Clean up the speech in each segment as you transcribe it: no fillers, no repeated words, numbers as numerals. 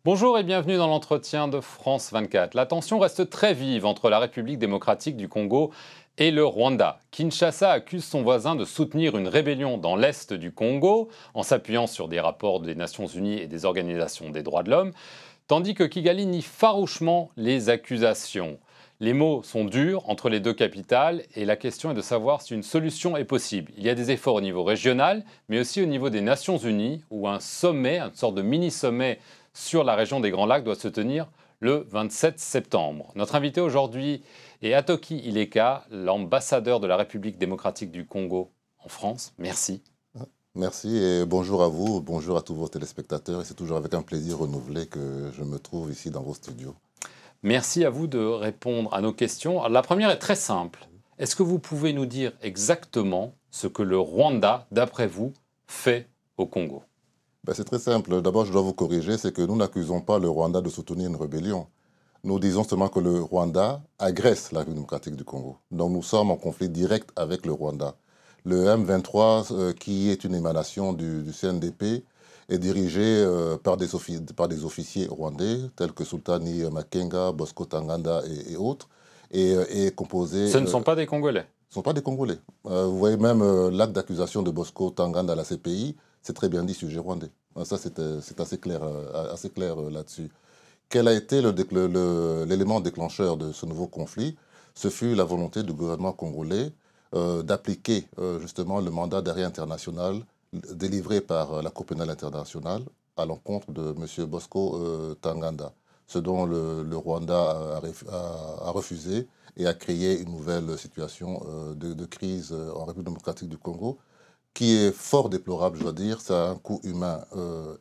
Bonjour et bienvenue dans l'entretien de France 24. La tension reste très vive entre la République démocratique du Congo et le Rwanda. Kinshasa accuse son voisin de soutenir une rébellion dans l'est du Congo en s'appuyant sur des rapports des Nations Unies et des organisations des droits de l'homme, tandis que Kigali nie farouchement les accusations. Les mots sont durs entre les deux capitales et la question est de savoir si une solution est possible. Il y a des efforts au niveau régional, mais aussi au niveau des Nations Unies, où un sommet, une sorte de mini-sommet sur la région des Grands Lacs doit se tenir le 27 septembre. Notre invité aujourd'hui est Atoki Ileka, l'ambassadeur de la République démocratique du Congo en France. Merci. Merci et bonjour à vous, bonjour à tous vos téléspectateurs. Et c'est toujours avec un plaisir renouvelé que je me trouve ici dans vos studios. Merci à vous de répondre à nos questions. Alors, la première est très simple. Est-ce que vous pouvez nous dire exactement ce que le Rwanda, d'après vous, fait au Congo ? C'est très simple. D'abord, je dois vous corriger, c'est que nous n'accusons pas le Rwanda de soutenir une rébellion. Nous disons seulement que le Rwanda agresse la République démocratique du Congo. Donc nous sommes en conflit direct avec le Rwanda. Le M23, qui est une émanation du CNDP, est dirigé par des officiers rwandais, tels que Sultani Makenga, Bosco Tanganda et autres, et est composé... Ce ne sont pas des Congolais. Ce ne sont pas des Congolais. Vous voyez même l'acte d'accusation de Bosco Tanganda à la CPI, c'est très bien dit sujet rwandais. Ça, c'est assez clair là-dessus. Quel a été l'élément déclencheur de ce nouveau conflit? Ce fut la volonté du gouvernement congolais d'appliquer justement le mandat d'arrêt international délivré par la Cour pénale internationale à l'encontre de M. Bosco Tanganda, ce dont le Rwanda a refusé et a créé une nouvelle situation de crise en République démocratique du Congo, qui est fort déplorable, je dois dire. Ça a un coût humain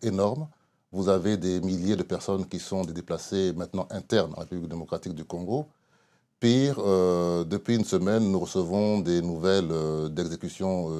énorme. Vous avez des milliers de personnes qui sont des déplacés maintenant internes en République démocratique du Congo. Pire, depuis une semaine, nous recevons des nouvelles d'exécutions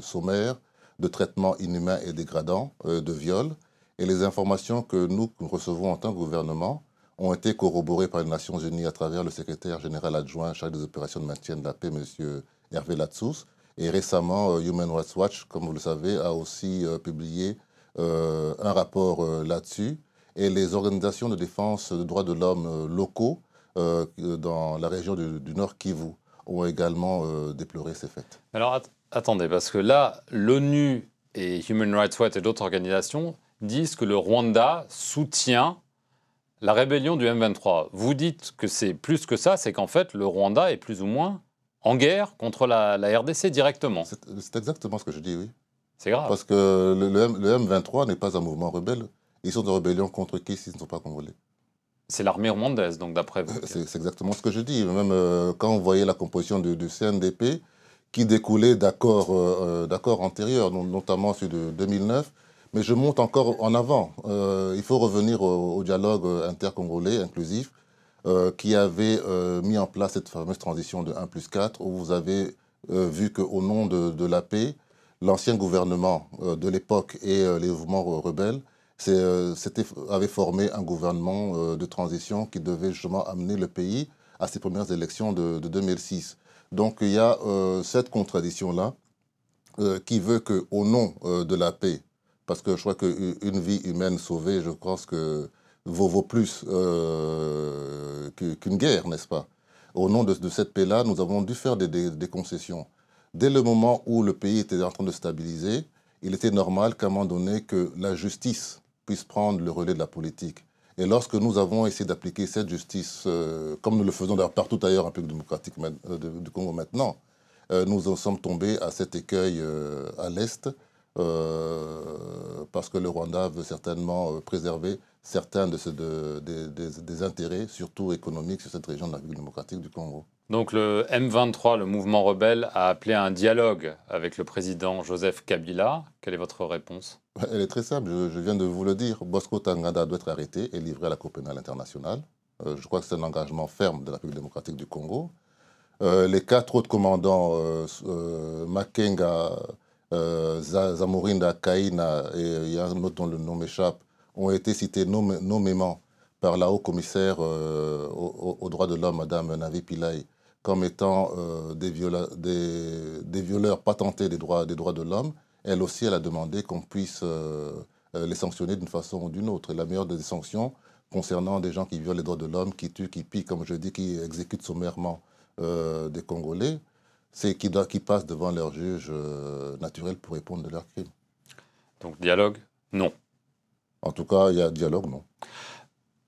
sommaires, de traitements inhumains et dégradants, de viols. Et les informations que nous recevons en tant que gouvernement ont été corroborées par les Nations Unies à travers le secrétaire général adjoint chargé des opérations de maintien de la paix, M. Hervé Latsous. Et récemment, Human Rights Watch, comme vous le savez, a aussi publié un rapport là-dessus. Et les organisations de défense des droits de l'homme locaux dans la région du Nord Kivu ont également déploré ces faits. Alors attendez, parce que là, l'ONU et Human Rights Watch et d'autres organisations disent que le Rwanda soutient la rébellion du M23. Vous dites que c'est plus que ça, c'est qu'en fait, le Rwanda est plus ou moins en guerre contre la RDC directement. C'est exactement ce que je dis, oui. C'est grave. Parce que le M23 n'est pas un mouvement rebelle. Ils sont en rébellion contre qui s'ils ne sont pas congolais? C'est l'armée rwandaise, donc d'après vous. C'est exactement ce que je dis. Même quand vous voyez la composition du CNDP, qui découlait d'accords antérieurs, notamment celui de 2009, mais je monte encore en avant. Il faut revenir au dialogue intercongolais inclusif, qui avait mis en place cette fameuse transition de 1+4, où vous avez vu qu'au nom de la paix, l'ancien gouvernement de l'époque et les mouvements rebelles avaient formé un gouvernement de transition qui devait justement amener le pays à ses premières élections de 2006. Donc il y a cette contradiction-là qui veut qu'au nom de la paix, parce que je crois qu'une vie humaine sauvée, je pense que vaut plus qu'une guerre, n'est-ce pas? Au nom de cette paix-là, nous avons dû faire des concessions. Dès le moment où le pays était en train de stabiliser, il était normal qu'à un moment donné, que la justice puisse prendre le relais de la politique. Et lorsque nous avons essayé d'appliquer cette justice, comme nous le faisons partout ailleurs en République démocratique du Congo maintenant, nous en sommes tombés à cet écueil à l'Est, parce que le Rwanda veut certainement préserver certains des intérêts, surtout économiques, sur cette région de la République démocratique du Congo. Donc le M23, le mouvement rebelle, a appelé à un dialogue avec le président Joseph Kabila. Quelle est votre réponse? Elle est très simple, je viens de vous le dire. Bosco Tanganda doit être arrêté et livré à la Cour pénale internationale. Je crois que c'est un engagement ferme de la République démocratique du Congo. Les 4 autres commandants, Makenga, Zamorinda, Kaina et il y a un autre dont le nom m'échappe, ont été cités nommément par la haut-commissaire aux droits de l'homme, Mme Navi Pillay, comme étant des violeurs patentés des droits de l'homme. Elle aussi, elle a demandé qu'on puisse les sanctionner d'une façon ou d'une autre. Et la meilleure des sanctions concernant des gens qui violent les droits de l'homme, qui tuent, qui pillent, comme je dis, qui exécutent sommairement des Congolais, c'est qu'ils passent devant leur juge naturel pour répondre de leurs crimes. Donc dialogue, non. En tout cas, il y a dialogue, non.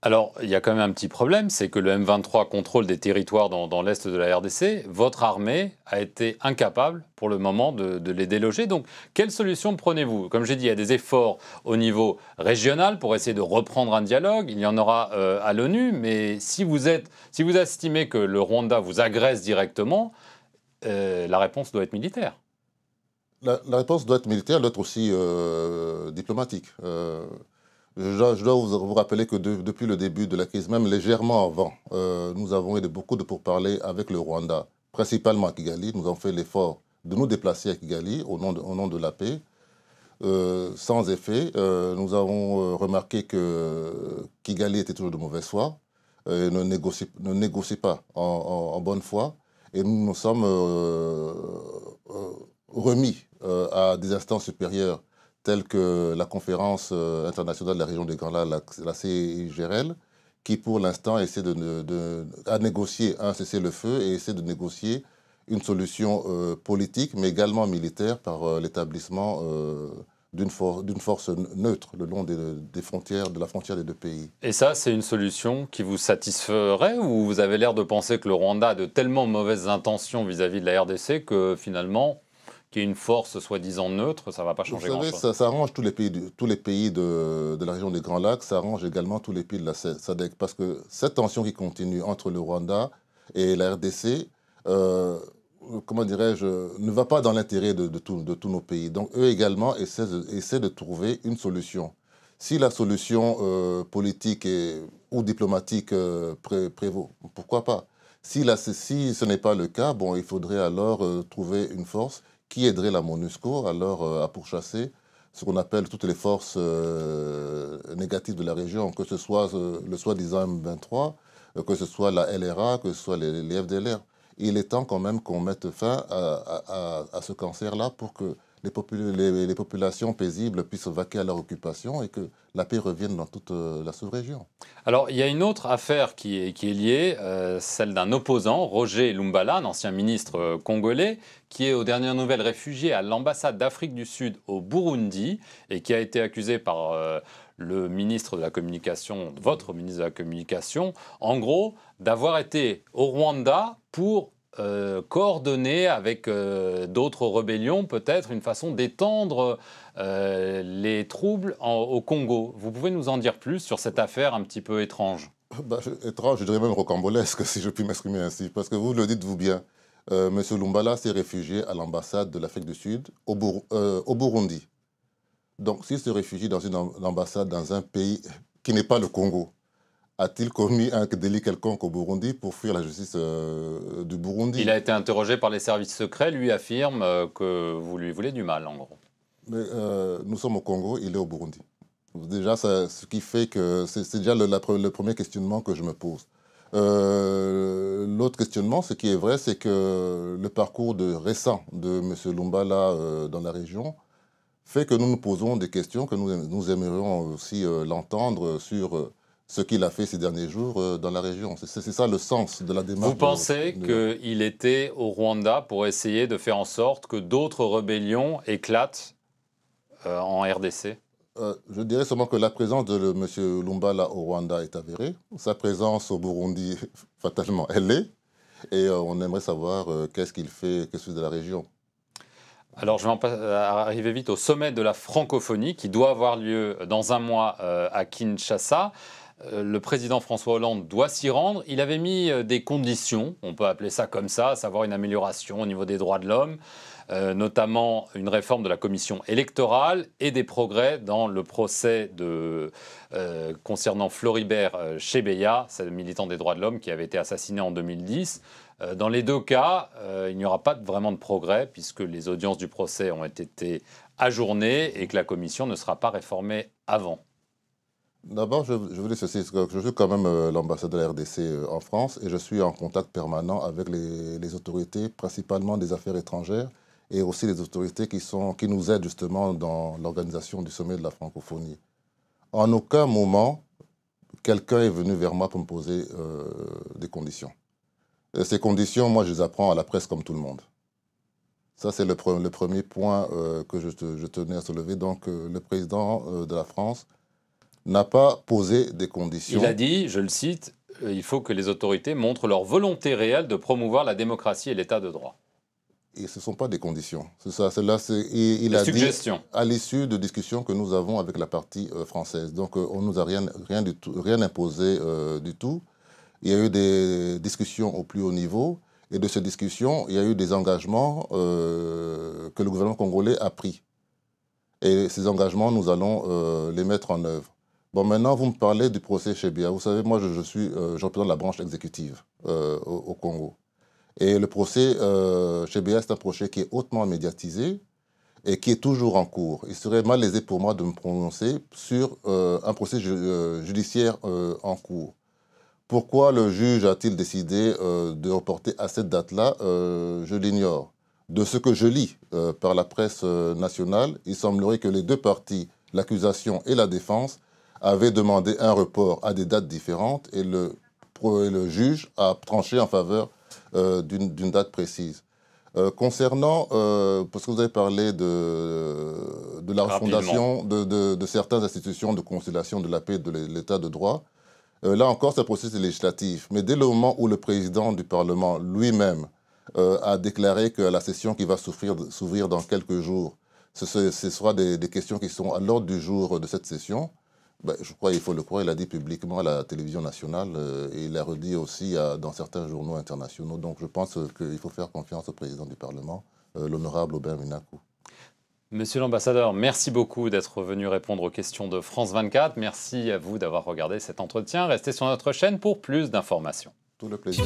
Alors, il y a quand même un petit problème, c'est que le M23 contrôle des territoires dans l'est de la RDC. Votre armée a été incapable, pour le moment, de les déloger. Donc, quelle solution prenez-vous? Comme j'ai dit, il y a des efforts au niveau régional pour essayer de reprendre un dialogue. Il y en aura à l'ONU, mais si vous estimez que le Rwanda vous agresse directement, la réponse doit être militaire. La réponse doit être militaire, doit être aussi diplomatique. Je dois vous rappeler que depuis le début de la crise, même légèrement avant, nous avons eu beaucoup de pourparlers avec le Rwanda, principalement à Kigali. Nous avons fait l'effort de nous déplacer à Kigali au nom de la paix. Sans effet, nous avons remarqué que Kigali était toujours de mauvaise foi, ne négocie pas en bonne foi, et nous nous sommes remis à des instances supérieures telles que la conférence internationale de la région des Grands Lacs, la CIGRL, qui pour l'instant essaie à négocier un cessez-le-feu et essaie de négocier une solution politique, mais également militaire par l'établissement d'une force neutre le long de la frontière des deux pays. Et ça, c'est une solution qui vous satisferait, ou vous avez l'air de penser que le Rwanda a de tellement mauvaises intentions vis-à-vis de la RDC que finalement, qu'il y ait une force soi-disant neutre, ça ne va pas changer grand-chose? Vous savez, ça arrange tous les pays de la région des Grands Lacs, ça arrange également tous les pays de la SADC, parce que cette tension qui continue entre le Rwanda et la RDC, comment dirais-je, ne va pas dans l'intérêt de tous nos pays. Donc eux également essaient de trouver une solution. Si la solution politique ou diplomatique prévaut, pourquoi pas? Si ce n'est pas le cas, bon, il faudrait alors trouver une force qui aiderait la MONUSCO alors à pourchasser ce qu'on appelle toutes les forces négatives de la région, que ce soit le soi-disant M23, que ce soit la LRA, que ce soit les FDLR. Il est temps quand même qu'on mette fin à ce cancer-là pour que les populations paisibles puissent vaquer à leur occupation et que la paix revienne dans toute la sous-région. Alors, il y a une autre affaire qui est liée, celle d'un opposant, Roger Lumbala, un ancien ministre congolais, qui est aux dernières nouvelles réfugié à l'ambassade d'Afrique du Sud au Burundi et qui a été accusé par le ministre de la Communication, votre ministre de la Communication, en gros, d'avoir été au Rwanda pour coordonner avec d'autres rébellions, peut-être une façon d'étendre les troubles au Congo. Vous pouvez nous en dire plus sur cette affaire un petit peu étrange? Étrange, je dirais même rocambolesque, si je puis m'exprimer ainsi, parce que vous le dites-vous bien, M. Lumbala s'est réfugié à l'ambassade de l'Afrique du Sud au Burundi. Donc, s'il se réfugie dans une ambassade dans un pays qui n'est pas le Congo, a-t-il commis un délit quelconque au Burundi pour fuir la justice du Burundi? Il a été interrogé par les services secrets, lui affirme que vous lui voulez du mal, en gros. Mais nous sommes au Congo, il est au Burundi. Déjà, ce qui fait que c'est déjà le premier questionnement que je me pose. L'autre questionnement, ce qui est vrai, c'est que le parcours récent de M. Lumbala dans la région fait que nous nous posons des questions, que nous aimerions aussi l'entendre sur ce qu'il a fait ces derniers jours dans la région. C'est ça le sens de la démarche. Vous pensez qu'il était au Rwanda pour essayer de faire en sorte que d'autres rébellions éclatent en RDC? Je dirais seulement que la présence de M. Lumbala au Rwanda est avérée. Sa présence au Burundi, fatalement, elle l'est. Et on aimerait savoir qu'est-ce qu'il fait de la région. Alors, je vais arriver vite au sommet de la francophonie qui doit avoir lieu dans un mois à Kinshasa. Le président François Hollande doit s'y rendre. Il avait mis des conditions, on peut appeler ça comme ça, à savoir une amélioration au niveau des droits de l'homme, notamment une réforme de la commission électorale et des progrès dans le procès concernant Floribert Chebeya, c'est le militant des droits de l'homme qui avait été assassiné en 2010. Dans les deux cas, il n'y aura pas vraiment de progrès puisque les audiences du procès ont été ajournées et que la commission ne sera pas réformée avant. D'abord, je veux dire ceci, que je suis quand même l'ambassadeur de la RDC en France et je suis en contact permanent avec les autorités, principalement des affaires étrangères, et aussi les autorités qui nous aident justement dans l'organisation du sommet de la francophonie. En aucun moment, quelqu'un est venu vers moi pour me poser des conditions. Et ces conditions, moi, je les apprends à la presse comme tout le monde. Ça, c'est le premier point que je tenais à soulever. Donc, le président de la France n'a pas posé des conditions. Il a dit, je le cite, il faut que les autorités montrent leur volonté réelle de promouvoir la démocratie et l'état de droit. Et ce ne sont pas des conditions. Il a dit à l'issue de discussions que nous avons avec la partie française. Donc, on ne nous a rien imposé du tout. Il y a eu des discussions au plus haut niveau. Et de ces discussions, il y a eu des engagements que le gouvernement congolais a pris. Et ces engagements, nous allons les mettre en œuvre. Bon, maintenant, vous me parlez du procès Chebia. Vous savez, moi, je représente la branche exécutive au Congo. Et le procès Chebia, c'est un procès qui est hautement médiatisé et qui est toujours en cours. Il serait mal lésé pour moi de me prononcer sur un procès judiciaire en cours. Pourquoi le juge a-t-il décidé de reporter à cette date-là? Je l'ignore. De ce que je lis par la presse nationale, il semblerait que les deux parties, l'accusation et la défense, avaient demandé un report à des dates différentes et le juge a tranché en faveur d'une date précise. Concernant, parce que vous avez parlé de la refondation de certaines institutions de conciliation de la paix et de l'état de droit, là encore, c'est un processus législatif. Mais dès le moment où le président du Parlement lui-même a déclaré que la session qui va s'ouvrir dans quelques jours, ce sera des questions qui sont à l'ordre du jour de cette session, ben, je crois, il faut le croire, il a dit publiquement à la télévision nationale et il l'a redit aussi dans certains journaux internationaux. Donc je pense qu'il faut faire confiance au président du Parlement, l'honorable Aubin Minakou. Monsieur l'ambassadeur, merci beaucoup d'être venu répondre aux questions de France 24. Merci à vous d'avoir regardé cet entretien. Restez sur notre chaîne pour plus d'informations. Tout le plaisir.